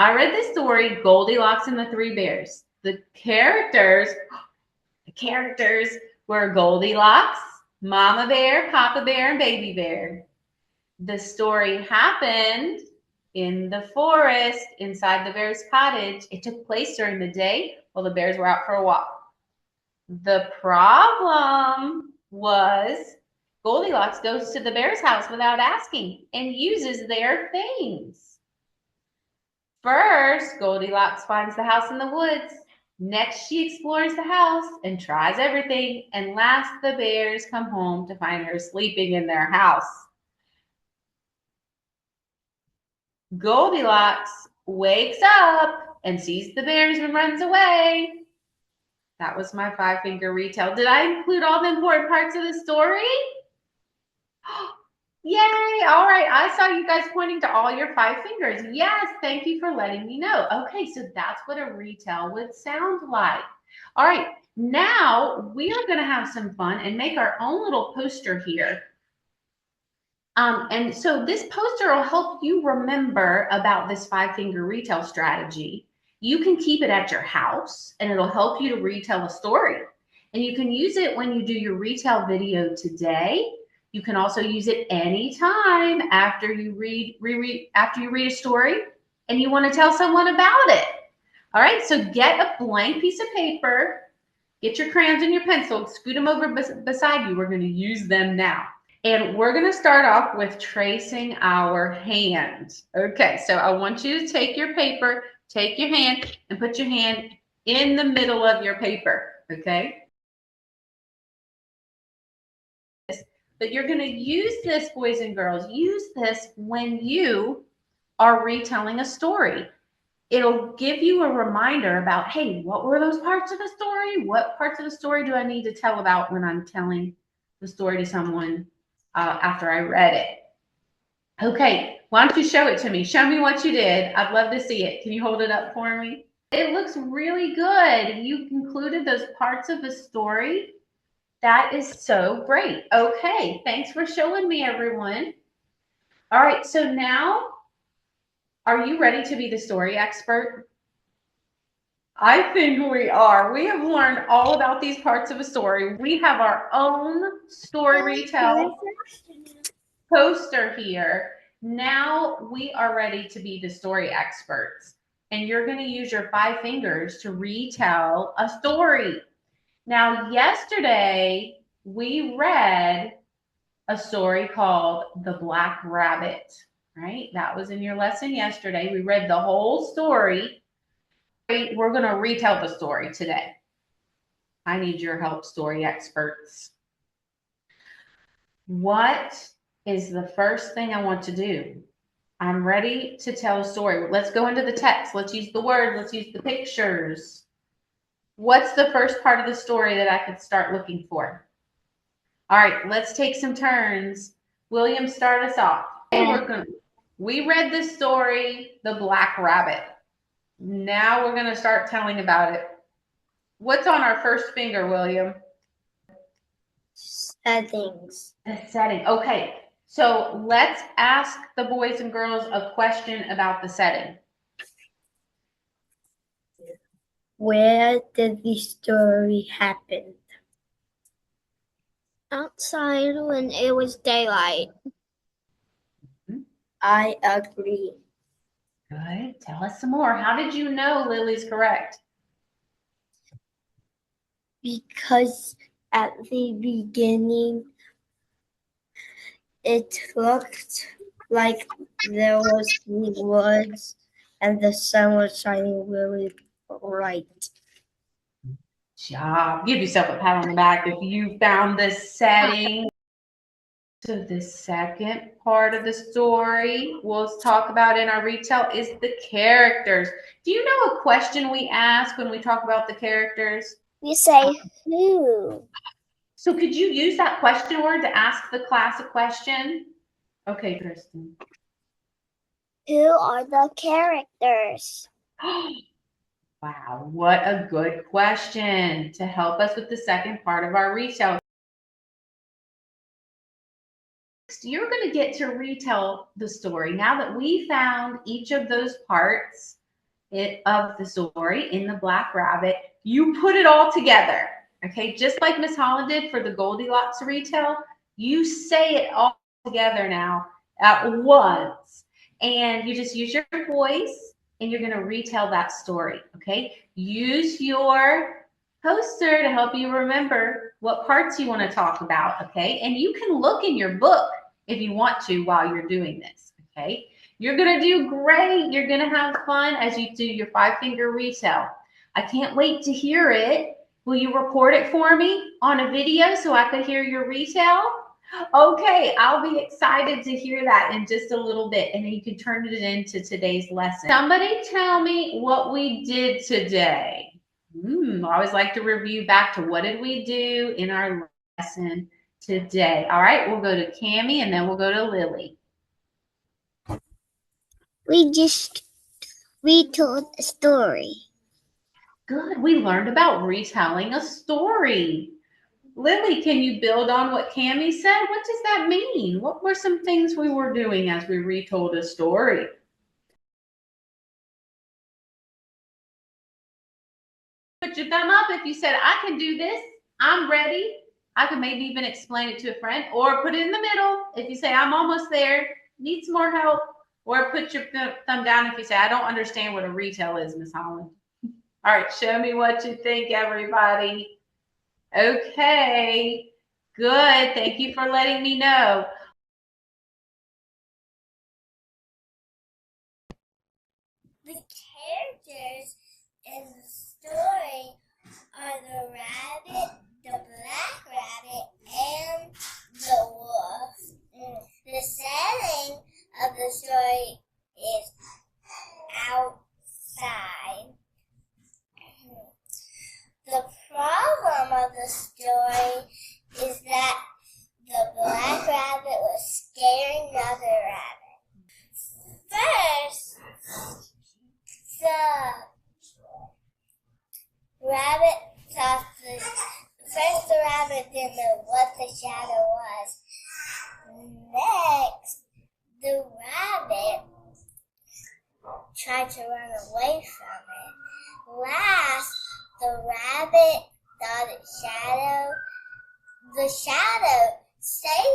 I read the story Goldilocks and the Three Bears. The characters were Goldilocks, Mama Bear, Papa Bear, and Baby Bear. The story happened in the forest inside the bear's cottage. It took place during the day while the bears were out for a walk. The problem was Goldilocks goes to the bear's house without asking and uses their things. First, Goldilocks finds the house in the woods. Next, she explores the house and tries everything. And last, the bears come home to find her sleeping in their house. Goldilocks wakes up and sees the bears and runs away. That was my 5-finger retell. Did I include all the important parts of the story? Yay! All right, I saw you guys pointing to all your 5 fingers. Yes, thank you for letting me know. Okay, so that's what a retell would sound like. All right, now we are going to have some fun and make our own little poster here. And so this poster will help you remember about this 5-finger retell strategy. You can keep it at your house and it'll help you to retell a story. And you can use it when you do your retell video today. You can also use it anytime after you read a story and you want to tell someone about it. All right, so get a blank piece of paper, get your crayons and your pencil, scoot them over beside you. We're going to use them now. And we're going to start off with tracing our hand. Okay, so I want you to take your paper, take your hand, and put your hand in the middle of your paper, okay? But you're going to use this, boys and girls, use this when you are retelling a story. It'll give you a reminder about, hey, what were those parts of the story? What parts of the story do I need to tell about when I'm telling the story to someone after I read it? Okay, why don't you show it to me? Show me what you did. I'd love to see it. Can you hold it up for me? It looks really good. You included those parts of the story. That is so great. Okay, thanks for showing me, everyone. All right, so now, are you ready to be the story expert? I think we are. We have learned all about these parts of a story. We have our own story retell poster here. Now we are ready to be the story experts. And you're going to use your 5 fingers to retell a story. Now, yesterday we read a story called The Black Rabbit, right? That was in your lesson yesterday. We read the whole story. We're going to retell the story today. I need your help, story experts. What is the first thing I want to do? I'm ready to tell a story. Let's go into the text. Let's use the words. Let's use the pictures. What's the first part of the story that I could start looking for? All right, let's take some turns. William, start us off. We read the story, The Black Rabbit. Now we're going to start telling about it. What's on our first finger, William? Settings. The setting. Okay, so let's ask the boys and girls a question about the setting. Where did the story happen? Outside when it was daylight. I agree. Good. Tell us some more. How did you know Lily's correct? Because at the beginning, it looked like there was the woods and the sun was shining really bright. Job. Give yourself a pat on the back if you found this setting. So the second part of the story we'll talk about in our retell is the characters. Do you know a question we ask when we talk about the characters? We say who. So could you use that question word to ask the class a question? Okay, Kristen. Who are the characters? Wow, what a good question to help us with the second part of our retell. You're going to get to retell the story. Now that we found each of those parts, of the story in the Black Rabbit. You put it all together, okay? Just like Miss Holland did for the Goldilocks retell, you say it all together now at once. And you just use your voice and you're going to retell that story, okay? Use your poster to help you remember what parts you want to talk about, okay? And you can look in your book if you want to while you're doing this, okay? You're going to do great. You're going to have fun as you do your 5-finger retell. I can't wait to hear it. Will you record it for me on a video so I could hear your retell? Okay, I'll be excited to hear that in just a little bit, and then you can turn it into today's lesson. Somebody tell me what we did today. I always like to review back to what did we do in our lesson today. All right, we'll go to Cammie, and then we'll go to Lily. We just retold a story. Good, we learned about retelling a story. Lily, can you build on what Cammie said? What does that mean? What were some things we were doing as we retold a story? Put your thumb up if you said, I can do this. I'm ready. I could maybe even explain it to a friend, or put it in the middle if you say, I'm almost there, need some more help. Or put your thumb down if you say, I don't understand what a retell is, Miss Holland. All right, show me what you think, everybody. Okay, good. Thank you for letting me know. The characters in the story are the rabbit, the black rabbit, and the wolf. The setting of the story is outside. The problem of the story is that the black rabbit was scaring the other rabbit. First, the rabbit didn't know what the shadow was. Next, the rabbit tried to run away from it. Last, the rabbit saw the shadow. The shadow stayed